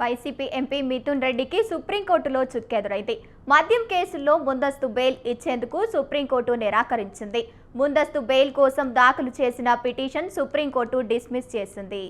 YCP MP Mithun రెడ్డికి సుప్రీంకోర్టులో చుక్కెదురైంది. మద్యం కేసుల్లో ముందస్తు బెయిల్ ఇచ్చేందుకు సుప్రీంకోర్టు నిరాకరించింది. ముందస్తు బెయిల్ కోసం దాఖలు చేసిన పిటిషన్ సుప్రీంకోర్టు డిస్మిస్ చేసింది.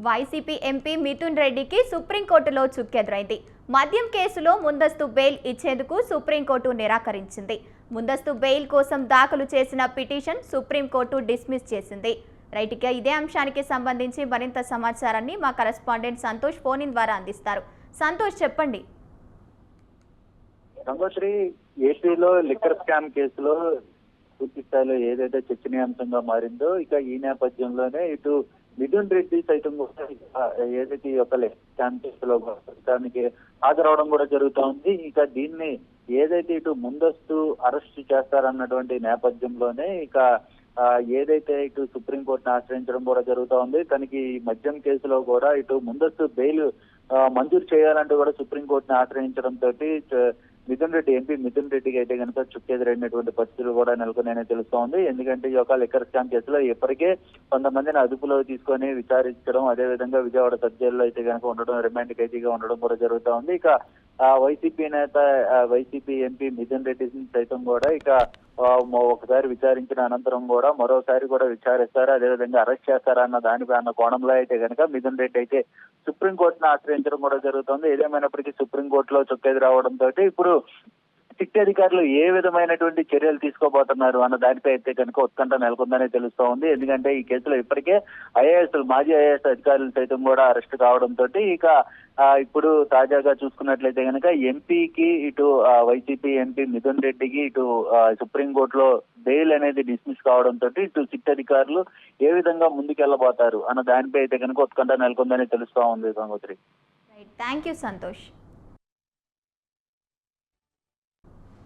వైసీపీ ఎంపీ మిథున్ రెడ్డికి సుప్రీంకోర్టులో చుక్కెదురైంది. మద్యం కేసులో ముందస్తు బెయిల్ ఇచ్చేందుకు సుప్రీంకోర్టు నిరాకరించింది. ముందస్తు బెయిల్ కోసం దాఖలు చేసిన పిటిషన్ సుప్రీంకోర్టు డిస్మిస్ చేసింది. రైట్గా ఇదే అంశానికి సంబంధించి మరింత సమాచారాన్ని మా కరెస్పాండెంట్ సంతోష్ ఫోన్ ఇన్ ద్వారా అందిస్తారు. సంతోష్, చెప్పండి. ఏపీలో లిక్కర్ స్కామ్ కేసులో పూర్తి స్థాయిలో ఏదైతే చర్చనీయాంశంగా మారిందో ఇక ఈ నేపథ్యంలోనే ఇటు మిథున్ రెడ్డి సైతం కూడా ఏదైతే ఈ యొక్క స్కామ్ కేసులో దానికి హాజరవడం కూడా జరుగుతూ ఉంది. ఇక దీన్ని ఏదైతే ఇటు ముందస్తు అరెస్ట్ చేస్తారన్నటువంటి నేపథ్యంలోనే ఇక ఏదైతే ఇటు సుప్రీంకోర్టును ఆశ్రయించడం కూడా జరుగుతూ ఉంది. తనకి మద్యం కేసులో కూడా ఇటు ముందస్తు బెయిల్ మంజూరు చేయాలంటూ కూడా సుప్రీంకోర్టును ఆశ్రయించడంతో ఎంపీ మిథున్ రెడ్డికి అయితే కనుక చుక్కెదురైనటువంటి పరిస్థితులు కూడా నెలకొన్నాయని తెలుస్తోంది. ఎందుకంటే ఈ యొక్క లిక్కర్ స్కామ్ కేసులో ఇప్పటికే కొంతమందిని అదుపులో తీసుకొని విచారించడం, అదేవిధంగా విజయవాడ సబ్ జైల్లో అయితే కనుక ఉండడం, రిమాండ్ ఖైదీగా ఉండడం కూడా జరుగుతూ ఉంది. ఇక వైసీపీ ఎంపీ మిథున్ రెడ్డి సైతం కూడా ఇక ఒకసారి విచారించిన అనంతరం కూడా మరోసారి కూడా విచారిస్తారా, అదేవిధంగా అరెస్ట్ చేస్తారా అన్న కోణంలో అయితే కనుక మిథున్ రెడ్డి అయితే సుప్రీంకోర్టును ఆశ్రయించడం కూడా జరుగుతుంది. ఏదేమైనప్పటికీ సుప్రీంకోర్టులో చుక్కెది రావడంతో ఇప్పుడు సిట్ అధికారులు ఏ విధమైనటువంటి చర్యలు తీసుకోబోతున్నారు అన్న దానిపై అయితే కనుక ఉత్కంఠ నెలకొందని తెలుస్తూ ఉంది. ఎందుకంటే ఈ కేసులో ఇప్పటికే మాజీ ఐఏఎస్ అధికారులు సైతం కూడా అరెస్ట్ కావడంతో ఇక ఇప్పుడు తాజాగా చూసుకున్నట్లయితే కనుక ఎంపీకి ఇటు వైసీపీ ఎంపీ మిథున్ రెడ్డికి ఇటు సుప్రీంకోర్టులో బెయిల్ అనేది డిస్మిస్ కావడంతో ఇటు సిట్ అధికారులు ఏ విధంగా ముందుకెళ్లబోతారు అన్న దానిపై అయితే కనుక ఉత్కంఠ నెలకొందని తెలుస్తూ ఉంది. Gangotri, thank you Santosh.